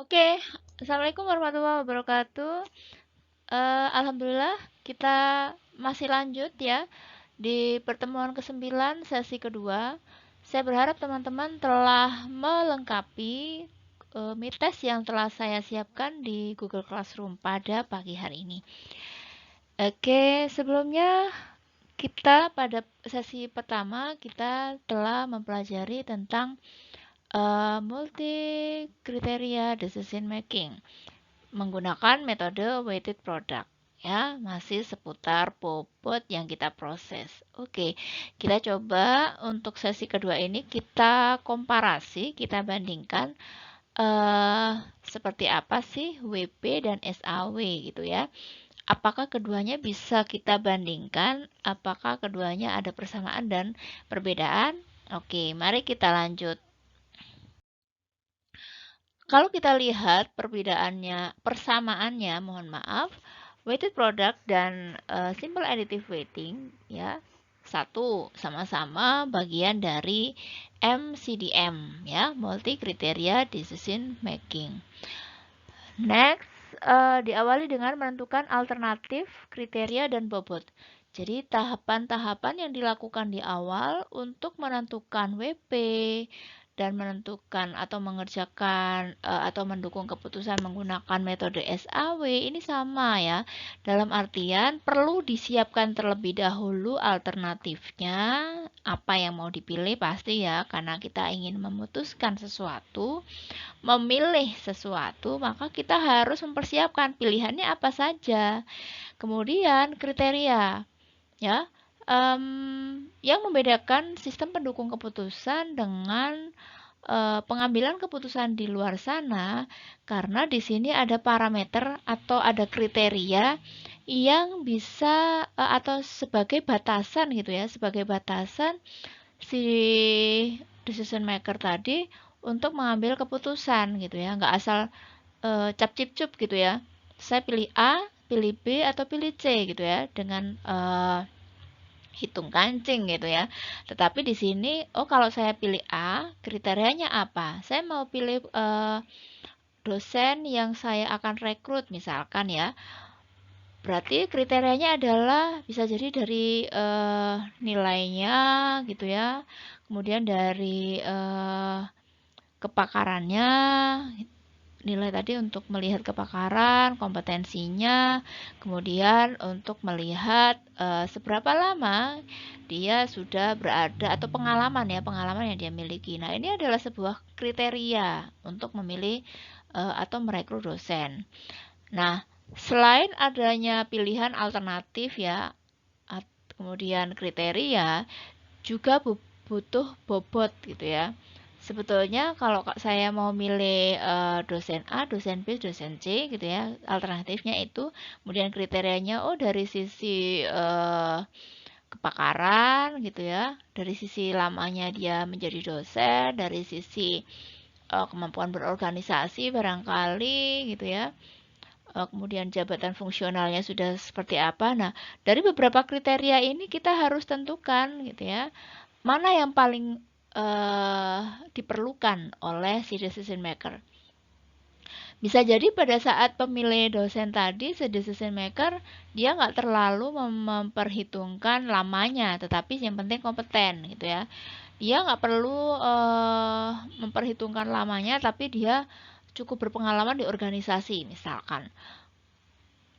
Oke, Assalamualaikum warahmatullahi wabarakatuh. Alhamdulillah kita masih lanjut ya di pertemuan ke-9 sesi kedua. Saya berharap teman-teman telah melengkapi mites yang telah saya siapkan di Google Classroom pada pagi hari ini. Oke, sebelumnya kita pada sesi pertama kita telah mempelajari tentang multi kriteria decision making menggunakan metode weighted product ya, masih seputar bobot yang kita proses. Oke, kita coba untuk sesi kedua ini kita komparasi, kita bandingkan seperti apa sih WP dan SAW gitu ya. Apakah keduanya bisa kita bandingkan? Apakah keduanya ada persamaan dan perbedaan? Oke, mari kita lanjut. Kalau kita lihat perbedaannya, persamaannya, mohon maaf, weighted product dan simple additive weighting ya, satu sama-sama bagian dari MCDM ya, multi kriteria decision making. Next, diawali dengan menentukan alternatif kriteria dan bobot. Jadi tahapan-tahapan yang dilakukan di awal untuk menentukan WP dan menentukan atau mengerjakan atau mendukung keputusan menggunakan metode SAW ini sama ya. Dalam artian perlu disiapkan terlebih dahulu alternatifnya, apa yang mau dipilih pasti ya, karena kita ingin memutuskan sesuatu, memilih sesuatu, maka kita harus mempersiapkan pilihannya apa saja. Kemudian kriteria ya, yang membedakan sistem pendukung keputusan dengan pengambilan keputusan di luar sana, karena di sini ada parameter atau ada kriteria yang bisa atau sebagai batasan gitu ya, sebagai batasan si decision maker tadi untuk mengambil keputusan gitu ya, nggak asal cap cip cup gitu ya, saya pilih A, pilih B atau pilih C gitu ya, dengan hitung kancing gitu ya. Tetapi di sini, oh kalau saya pilih A, kriterianya apa? Saya mau pilih dosen yang saya akan rekrut misalkan ya. Berarti kriterianya adalah bisa jadi dari nilainya gitu ya. Kemudian dari kepakarannya, nilai tadi untuk melihat kepakaran, kompetensinya, kemudian untuk melihat seberapa lama dia sudah berada atau pengalaman ya, pengalaman yang dia miliki. Nah, ini adalah sebuah kriteria untuk memilih atau merekrut dosen. Nah, selain adanya pilihan alternatif ya, kemudian kriteria, juga butuh bobot gitu ya. Sebetulnya kalau saya mau milih dosen A, dosen B, dosen C gitu ya, alternatifnya itu, kemudian kriterianya oh dari sisi kepakaran gitu ya, dari sisi lamanya dia menjadi dosen, dari sisi kemampuan berorganisasi barangkali gitu ya. Kemudian jabatan fungsionalnya sudah seperti apa. Nah, dari beberapa kriteria ini kita harus tentukan gitu ya, mana yang paling diperlukan oleh si decision maker. Bisa jadi pada saat pemilih dosen tadi, si decision maker dia nggak terlalu memperhitungkan lamanya, tetapi yang penting kompeten gitu ya. Dia nggak perlu memperhitungkan lamanya, tapi dia cukup berpengalaman di organisasi misalkan.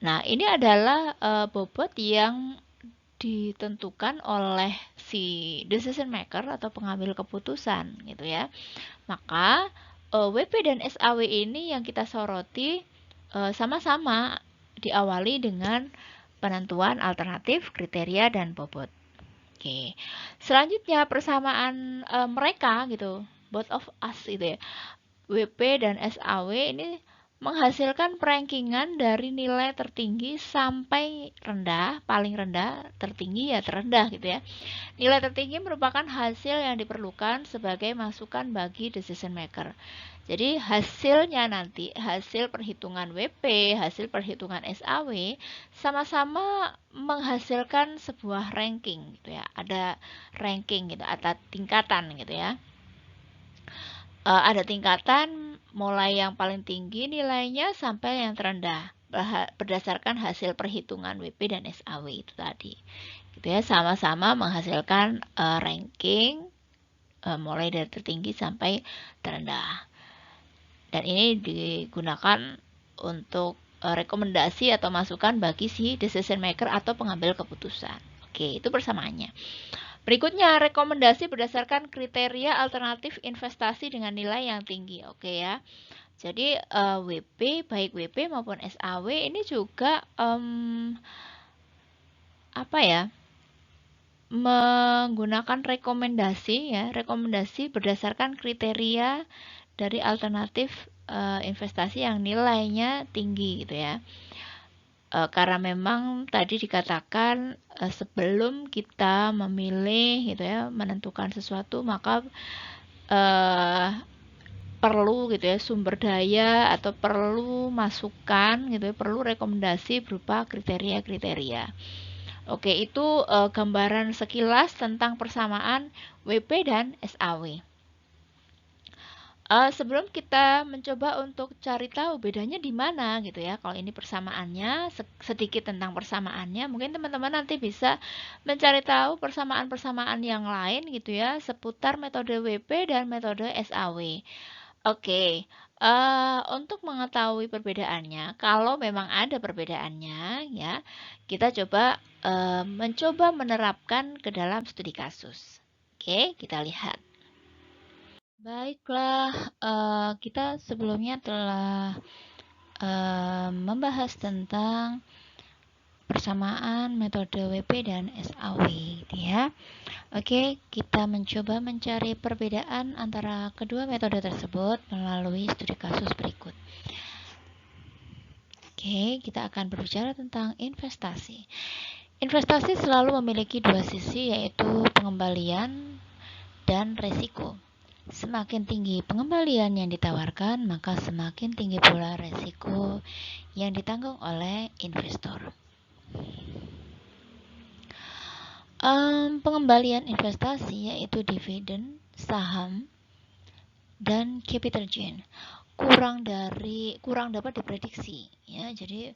Nah, ini adalah bobot yang ditentukan oleh si decision maker atau pengambil keputusan gitu ya. Maka WP dan SAW ini yang kita soroti sama-sama diawali dengan penentuan alternatif, kriteria dan bobot. Oke. Selanjutnya persamaan mereka gitu, both of us gitu ya. WP dan SAW ini menghasilkan perankingan dari nilai tertinggi sampai rendah, paling rendah, tertinggi ya terendah gitu ya. Nilai tertinggi merupakan hasil yang diperlukan sebagai masukan bagi decision maker. Jadi hasilnya nanti, hasil perhitungan WP, hasil perhitungan SAW sama-sama menghasilkan sebuah ranking gitu ya. Ada ranking gitu, ada tingkatan gitu ya. Ada tingkatan mulai yang paling tinggi nilainya sampai yang terendah berdasarkan hasil perhitungan WP dan SAW itu tadi. Gitu ya, sama-sama menghasilkan ranking mulai dari tertinggi sampai terendah. Dan ini digunakan untuk rekomendasi atau masukan bagi si decision maker atau pengambil keputusan. Oke, itu persamaannya. Berikutnya, rekomendasi berdasarkan kriteria alternatif investasi dengan nilai yang tinggi. Oke ya. Jadi WP, baik WP maupun SAW ini juga menggunakan rekomendasi berdasarkan kriteria dari alternatif investasi yang nilainya tinggi gitu ya. Karena memang tadi dikatakan sebelum kita memilih gitu ya, menentukan sesuatu, maka perlu gitu ya sumber daya atau perlu masukan gitu ya, perlu rekomendasi berupa kriteria-kriteria. Oke, itu gambaran sekilas tentang persamaan WP dan SAW. Sebelum kita mencoba untuk cari tahu bedanya di mana gitu ya, kalau ini persamaannya, sedikit tentang persamaannya, mungkin teman-teman nanti bisa mencari tahu persamaan-persamaan yang lain gitu ya, seputar metode WP dan metode SAW. Oke, untuk mengetahui perbedaannya, kalau memang ada perbedaannya ya, kita coba mencoba menerapkan ke dalam studi kasus. Oke, kita lihat. Baiklah, kita sebelumnya telah membahas tentang persamaan metode WP dan SAW gitu ya. Oke, kita mencoba mencari perbedaan antara kedua metode tersebut melalui studi kasus berikut. Oke, kita akan berbicara tentang investasi. Investasi selalu memiliki dua sisi, yaitu pengembalian dan resiko. Semakin tinggi pengembalian yang ditawarkan, maka semakin tinggi pula resiko yang ditanggung oleh investor. Pengembalian investasi yaitu dividen, saham, dan capital gain kurang dapat diprediksi ya. Jadi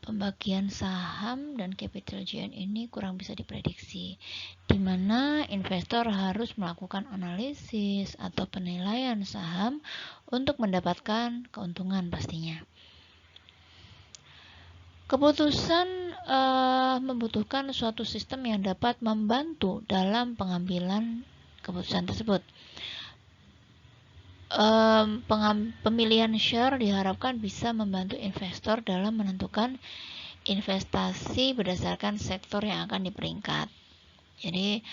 pembagian saham dan capital gain ini kurang bisa diprediksi, di mana investor harus melakukan analisis atau penilaian saham untuk mendapatkan keuntungan pastinya. Keputusan membutuhkan suatu sistem yang dapat membantu dalam pengambilan keputusan tersebut. Pemilihan share diharapkan bisa membantu investor dalam menentukan investasi berdasarkan sektor yang akan diperingkat. Jadi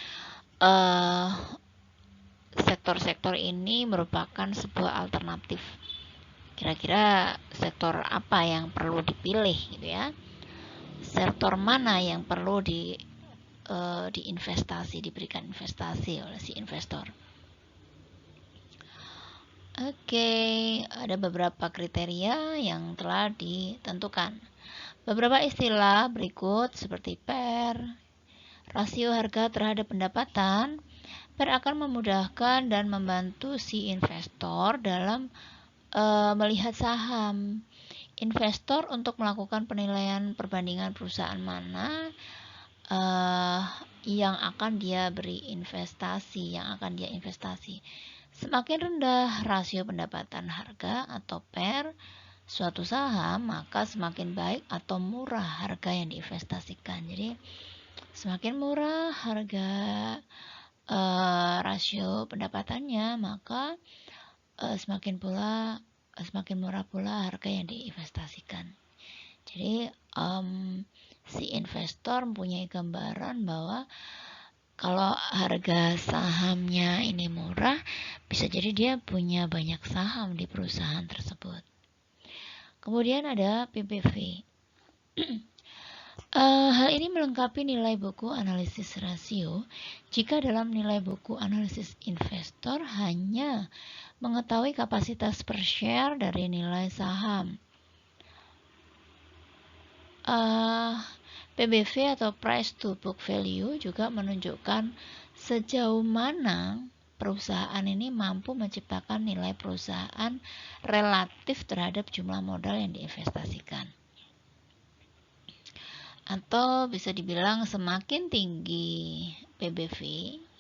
sektor-sektor ini merupakan sebuah alternatif. Kira-kira sektor apa yang perlu dipilih gitu ya? Sektor mana yang perlu diberikan investasi oleh si investor? Oke, ada beberapa kriteria yang telah ditentukan. Beberapa istilah berikut seperti PER, rasio harga terhadap pendapatan. PER akan memudahkan dan membantu si investor dalam melihat saham investor untuk melakukan penilaian perbandingan perusahaan mana yang akan dia investasi. Semakin rendah rasio pendapatan harga atau PER suatu saham, maka semakin baik atau murah harga yang diinvestasikan. Jadi semakin murah harga rasio pendapatannya, maka semakin murah pula harga yang diinvestasikan. Jadi si investor mempunyai gambaran bahwa kalau harga sahamnya ini murah, bisa jadi dia punya banyak saham di perusahaan tersebut. Kemudian ada PBV. Hal ini melengkapi nilai buku analisis rasio jika dalam nilai buku analisis investor hanya mengetahui kapasitas per share dari nilai saham. PBV atau price to book value juga menunjukkan sejauh mana perusahaan ini mampu menciptakan nilai perusahaan relatif terhadap jumlah modal yang diinvestasikan. Atau bisa dibilang semakin tinggi PBV,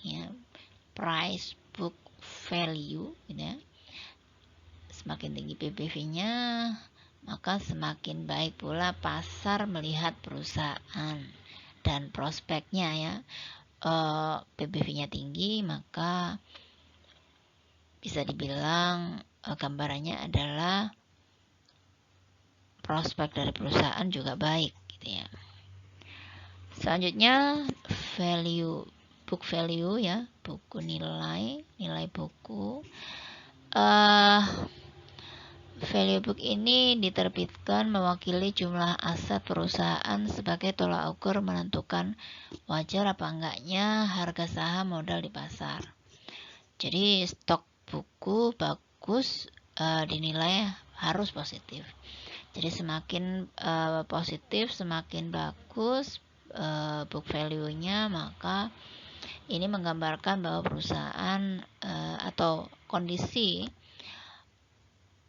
ya, price book value, gitu ya, semakin tinggi PBV-nya, maka semakin baik pula pasar melihat perusahaan dan prospeknya, ya. PBV-nya tinggi, maka bisa dibilang gambarannya adalah prospek dari perusahaan juga baik, gitu ya. Selanjutnya book value, ya, buku nilai buku. Value book ini diterbitkan mewakili jumlah aset perusahaan sebagai tolak ukur menentukan wajar apa enggaknya harga saham modal di pasar. Jadi stok buku bagus, dinilai harus positif. Jadi semakin positif, semakin bagus book value-nya, maka ini menggambarkan bahwa perusahaan atau kondisi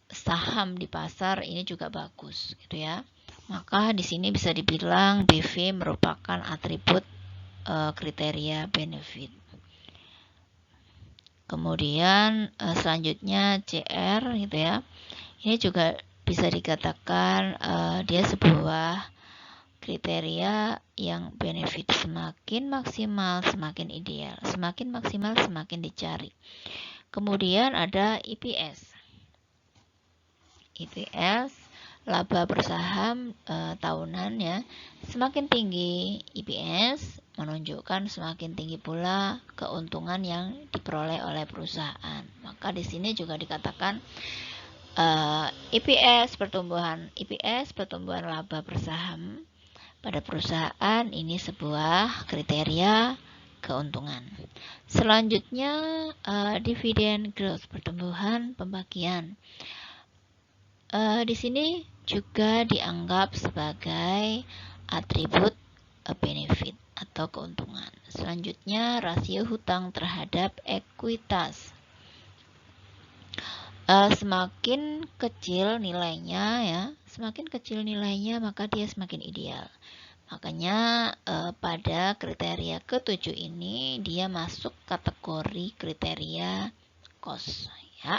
saham di pasar ini juga bagus, gitu ya. Maka di sini bisa dibilang BV merupakan atribut kriteria benefit. Kemudian selanjutnya CR, gitu ya. Ini juga bisa dikatakan dia sebuah kriteria yang benefit semakin maksimal semakin ideal, semakin maksimal semakin dicari. Kemudian ada EPS. EPS laba per saham tahunan, ya. Semakin tinggi EPS menunjukkan semakin tinggi pula keuntungan yang diperoleh oleh perusahaan. Maka di sini juga dikatakan EPS pertumbuhan laba per saham pada perusahaan ini sebuah kriteria keuntungan. Selanjutnya dividend growth, pertumbuhan pembagian. Di sini juga dianggap sebagai atribut benefit atau keuntungan. Selanjutnya rasio hutang terhadap ekuitas. Semakin kecil nilainya, ya, semakin kecil nilainya maka dia semakin ideal. Makanya pada kriteria ke-7 ini dia masuk kategori kriteria cost, ya.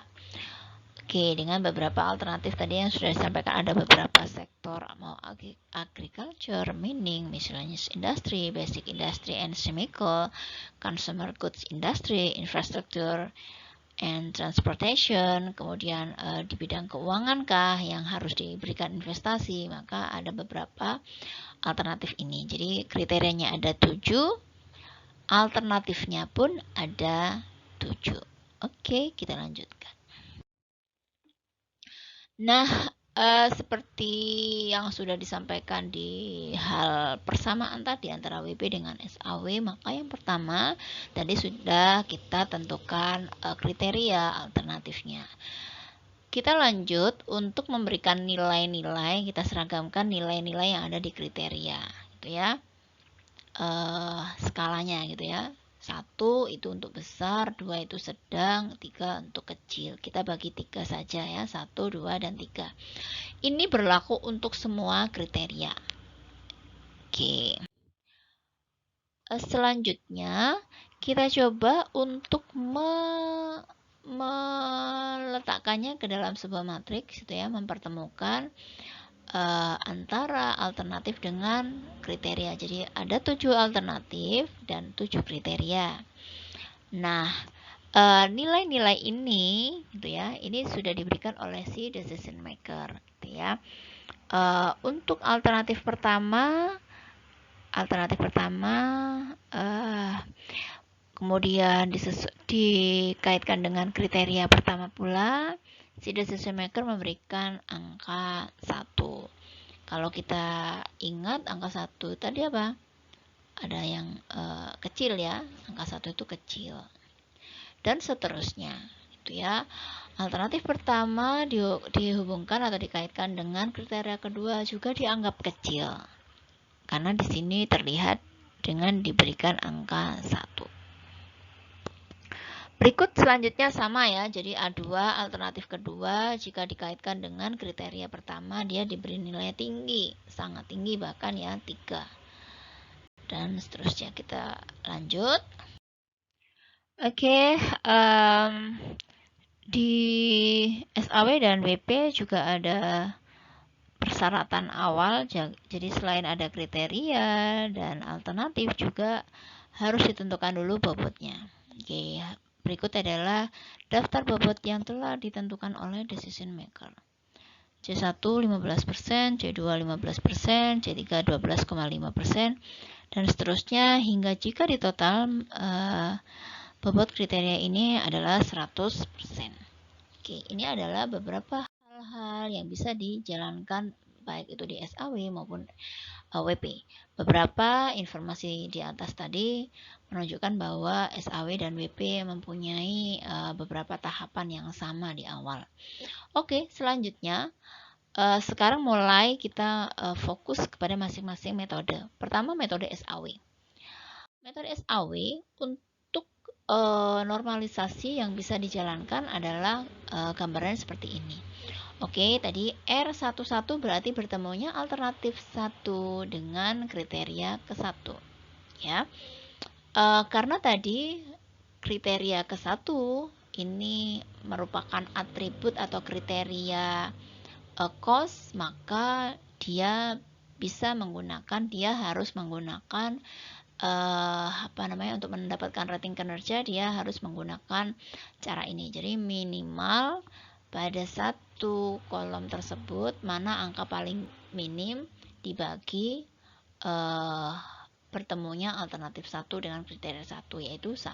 Oke, dengan beberapa alternatif tadi yang sudah disampaikan, ada beberapa sektor, mau agriculture, mining, miscellaneous industry, basic industry and chemical, consumer goods industry, infrastructure and transportation. Kemudian di bidang keuangan kah yang harus diberikan investasi, maka ada beberapa alternatif ini. Jadi kriterianya ada 7, alternatifnya pun ada 7. Oke, kita lanjutkan. Nah, seperti yang sudah disampaikan di hal persamaan tadi antara WP dengan SAW, maka yang pertama tadi sudah kita tentukan kriteria alternatifnya. Kita lanjut untuk memberikan nilai-nilai, kita seragamkan nilai-nilai yang ada di kriteria, gitu ya. Skalanya, gitu ya. 1 itu untuk besar, 2 itu sedang, 3 untuk kecil. Kita bagi 3 saja, ya, 1, 2, dan 3. Ini berlaku untuk semua kriteria. Oke. Selanjutnya kita coba untuk meletakkannya ke dalam sebuah matriks, gitu ya, mempertemukan antara alternatif dengan kriteria. Jadi ada 7 alternatif dan 7 kriteria. Nah, nilai-nilai ini, gitu ya, ini sudah diberikan oleh si decision maker, gitu ya. Untuk alternatif pertama, kemudian dikaitkan dengan kriteria pertama pula, si decision maker memberikan angka 1. Kalau kita ingat angka 1 tadi apa? Ada yang kecil, ya, angka 1 itu kecil. Dan seterusnya, gitu ya. Alternatif pertama dihubungkan atau dikaitkan dengan kriteria kedua juga dianggap kecil. Karena di sini terlihat dengan diberikan angka 1. Berikut selanjutnya sama ya, jadi A2 alternatif kedua jika dikaitkan dengan kriteria pertama dia diberi nilai tinggi, sangat tinggi bahkan ya 3. Dan seterusnya kita lanjut. Oke, di SAW dan WP juga ada persyaratan awal, jadi selain ada kriteria dan alternatif juga harus ditentukan dulu bobotnya. Oke, berikut adalah daftar bobot yang telah ditentukan oleh decision maker. C1 15%, C2 15%, C3 12,5%, dan seterusnya hingga jika di total bobot kriteria ini adalah 100%. Oke, ini adalah beberapa hal-hal yang bisa dijalankan baik itu di SAW maupun WP. Beberapa informasi di atas tadi menunjukkan bahwa SAW dan WP mempunyai beberapa tahapan yang sama di awal. Oke, selanjutnya sekarang mulai kita fokus kepada masing-masing metode. Pertama, metode SAW. Metode SAW untuk normalisasi yang bisa dijalankan adalah gambaran seperti ini. Oke, tadi R11 berarti bertemunya alternatif 1 dengan kriteria ke-1. Ya. Karena tadi kriteria ke-1 ini merupakan atribut atau kriteria cost, maka dia harus menggunakan untuk mendapatkan rating kinerja dia harus menggunakan cara ini. Jadi minimal pada satu kolom tersebut mana angka paling minim dibagi bertemunya alternatif 1 dengan kriteria 1 yaitu 1.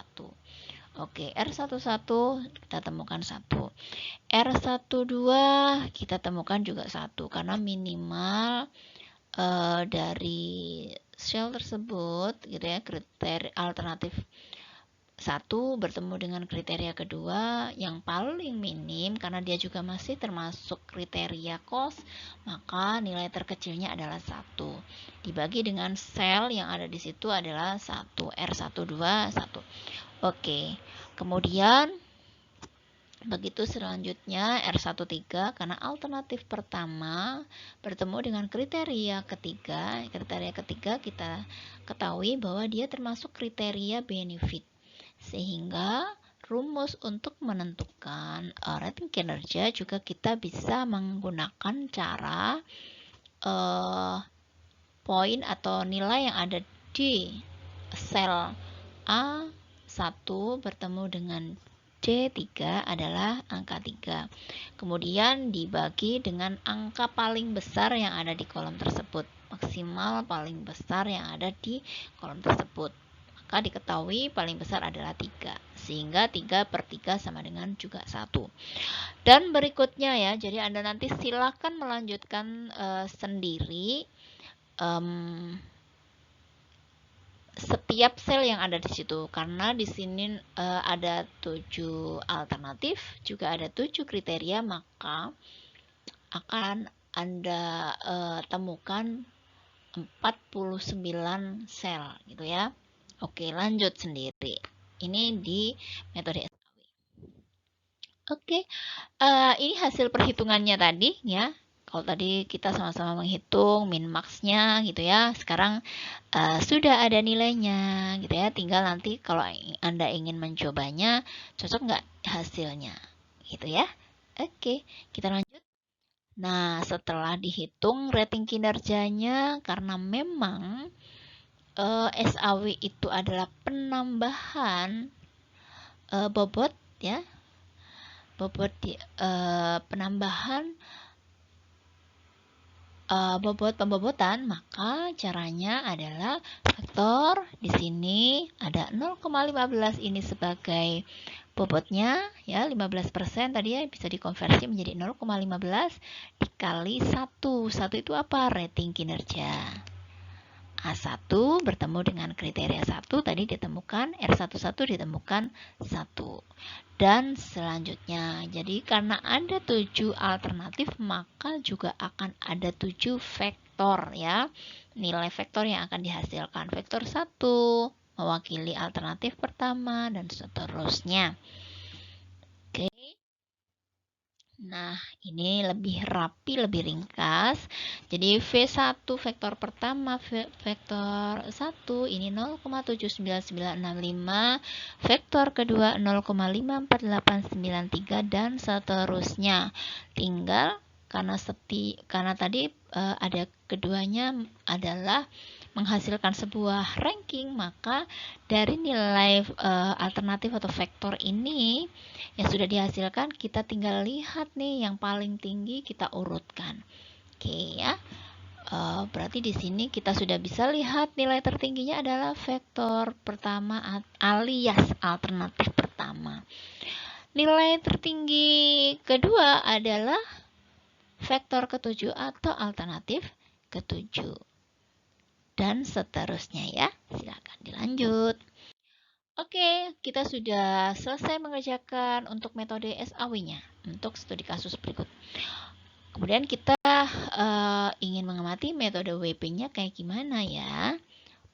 Oke, R11 kita temukan 1. R12 kita temukan juga 1 karena minimal dari sel tersebut gitu ya, kriteria alternatif 1 bertemu dengan kriteria kedua yang paling minim karena dia juga masih termasuk kriteria cost, maka nilai terkecilnya adalah 1 dibagi dengan sel yang ada di situ adalah 1, R12 1. Oke, kemudian begitu selanjutnya R13 karena alternatif pertama bertemu dengan kriteria ketiga. Kriteria ketiga kita ketahui bahwa dia termasuk kriteria benefit. Sehingga rumus untuk menentukan rating kinerja juga kita bisa menggunakan cara poin atau nilai yang ada di sel A1 bertemu dengan D3 adalah angka 3. Kemudian dibagi dengan angka paling besar yang ada di kolom tersebut. Maksimal paling besar yang ada di kolom tersebut. Maka diketahui paling besar adalah 3. Sehingga 3/3 sama dengan juga 1. Dan berikutnya ya, jadi Anda nanti silakan melanjutkan sendiri setiap sel yang ada di situ karena di sini ada 7 alternatif, juga ada 7 kriteria, maka akan Anda temukan 49 sel gitu ya. Oke, lanjut sendiri. Ini di metode SAW. Oke, ini hasil perhitungannya tadi ya. Kalau tadi kita sama-sama menghitung min max-nya gitu ya, sekarang sudah ada nilainya gitu ya. Tinggal nanti kalau Anda ingin mencobanya, cocok nggak hasilnya gitu ya. Oke, kita lanjut. Nah, setelah dihitung rating kinerjanya, karena memang SAW itu adalah penambahan bobot ya, penambahan bobot pembobotan, maka caranya adalah faktor di sini ada 0,15 ini sebagai bobotnya ya, 15% tadi ya, bisa dikonversi menjadi 0,15 dikali 1. 1 itu apa? Rating kinerja. A1 bertemu dengan kriteria 1 tadi ditemukan, R11 ditemukan 1. Dan selanjutnya, jadi karena ada 7 alternatif, maka juga akan ada 7 vektor ya. Nilai vektor yang akan dihasilkan. Vektor 1 mewakili alternatif pertama, dan seterusnya. Oke. Nah, ini lebih rapi, lebih ringkas. Jadi V1 vektor pertama, vektor 1 ini 0,79965, vektor kedua 0,54893 dan seterusnya. Tinggal karena tadi ada keduanya adalah menghasilkan sebuah ranking, maka dari nilai alternatif atau vektor ini yang sudah dihasilkan, kita tinggal lihat nih yang paling tinggi kita urutkan. Oke ya. Berarti di sini kita sudah bisa lihat nilai tertingginya adalah vektor pertama alias alternatif pertama. Nilai tertinggi kedua adalah vektor ketujuh atau alternatif ketujuh. Dan seterusnya ya. Silakan dilanjut. Oke, kita sudah selesai mengerjakan untuk metode SAW-nya untuk studi kasus berikut. Kemudian kita ingin mengamati metode WP-nya kayak gimana ya.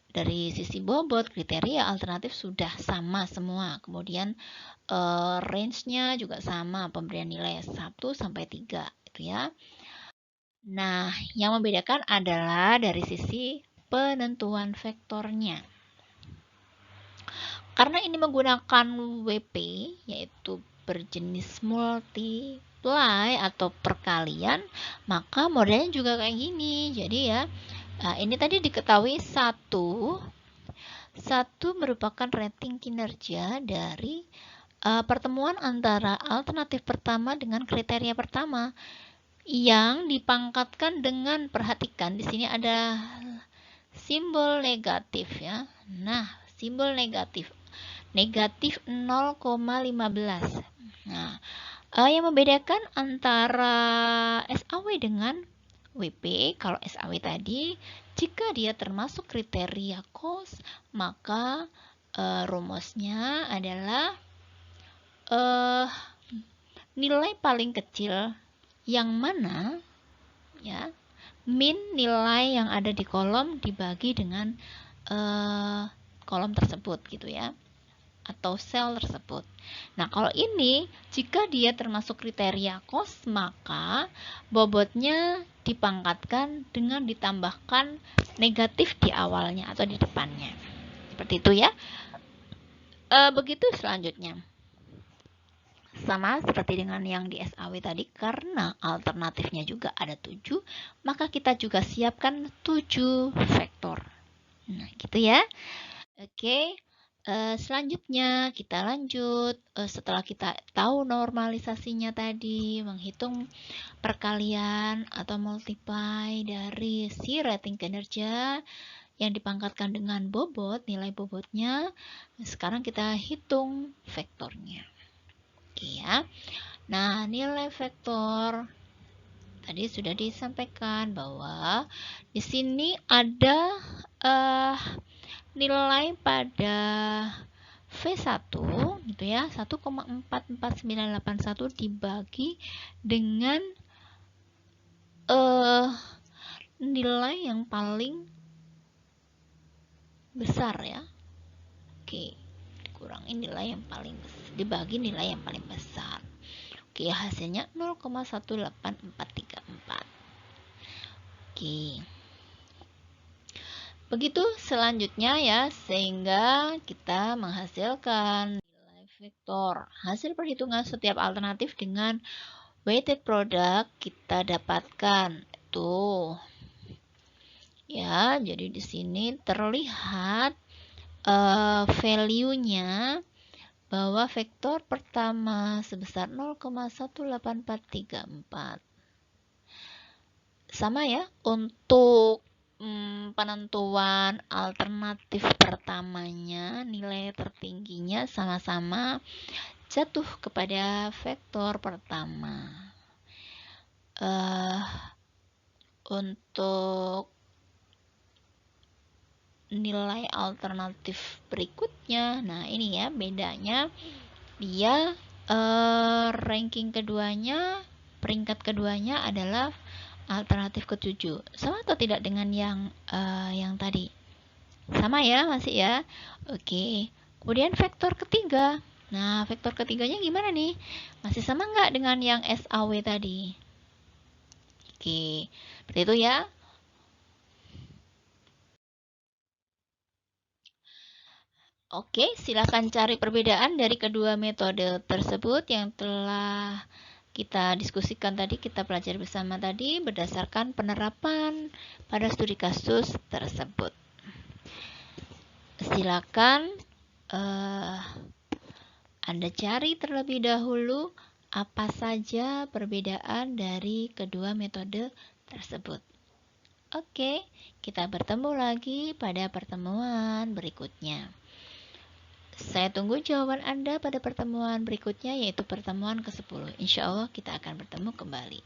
Dari sisi bobot, kriteria alternatif sudah sama semua. Kemudian range-nya juga sama, pemberian nilai 1 sampai 3 gitu ya. Nah, yang membedakan adalah dari sisi penentuan vektornya. Karena ini menggunakan WP, yaitu berjenis multiply atau perkalian, maka modelnya juga kayak gini. Jadi ya, ini tadi diketahui satu merupakan rating kinerja dari pertemuan antara alternatif pertama dengan kriteria pertama yang dipangkatkan dengan, perhatikan di sini ada simbol negatif ya. Nah, simbol negatif 0,15. Nah, yang membedakan antara SAW dengan WP, kalau SAW tadi jika dia termasuk kriteria cost, maka rumusnya adalah nilai paling kecil yang mana ya, min nilai yang ada di kolom dibagi dengan kolom tersebut gitu ya, atau sel tersebut. Nah, kalau ini jika dia termasuk kriteria cost, maka bobotnya dipangkatkan dengan ditambahkan negatif di awalnya atau di depannya. Seperti itu ya. Begitu selanjutnya. Sama seperti dengan yang di SAW tadi, karena alternatifnya juga ada 7, maka kita juga siapkan 7 vektor. Nah, gitu ya. Oke. Selanjutnya kita lanjut. Setelah kita tahu normalisasinya tadi, menghitung perkalian atau multiply dari si rating kinerja yang dipangkatkan dengan bobot, nilai bobotnya. Sekarang kita hitung vektornya. Oke ya. Nah, nilai vektor tadi sudah disampaikan bahwa di sini ada nilai pada V1 gitu ya, 1,44981 dibagi dengan nilai yang paling besar ya. Oke, dikurangi nilai yang paling besar, dibagi nilai yang paling besar. Oke, hasilnya 0,18434. Oke. Begitu selanjutnya ya, sehingga kita menghasilkan nilai vektor. Hasil perhitungan setiap alternatif dengan weighted product kita dapatkan. Tuh. Ya, jadi di sini terlihat value-nya bahwa vektor pertama sebesar 0,18434. Sama ya, untuk penentuan alternatif pertamanya, nilai tertingginya sama-sama jatuh kepada vektor pertama. Untuk nilai alternatif berikutnya, nah ini ya bedanya, dia ranking keduanya, peringkat keduanya adalah alternatif ke-7. Sama atau tidak dengan yang tadi? Sama ya, masih ya. Oke. Kemudian vektor ketiga. Nah, vektor ketiganya gimana nih? Masih sama nggak dengan yang SAW tadi? Oke, seperti itu ya. Oke, silakan cari perbedaan dari kedua metode tersebut yang telah kita diskusikan tadi, kita pelajari bersama tadi berdasarkan penerapan pada studi kasus tersebut. Silakan Anda cari terlebih dahulu apa saja perbedaan dari kedua metode tersebut. Oke, kita bertemu lagi pada pertemuan berikutnya. Saya tunggu jawaban Anda pada pertemuan berikutnya, yaitu pertemuan ke-10. Insya Allah kita akan bertemu kembali.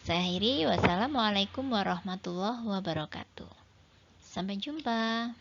Saya akhiri, wassalamualaikum warahmatullahi wabarakatuh. Sampai jumpa.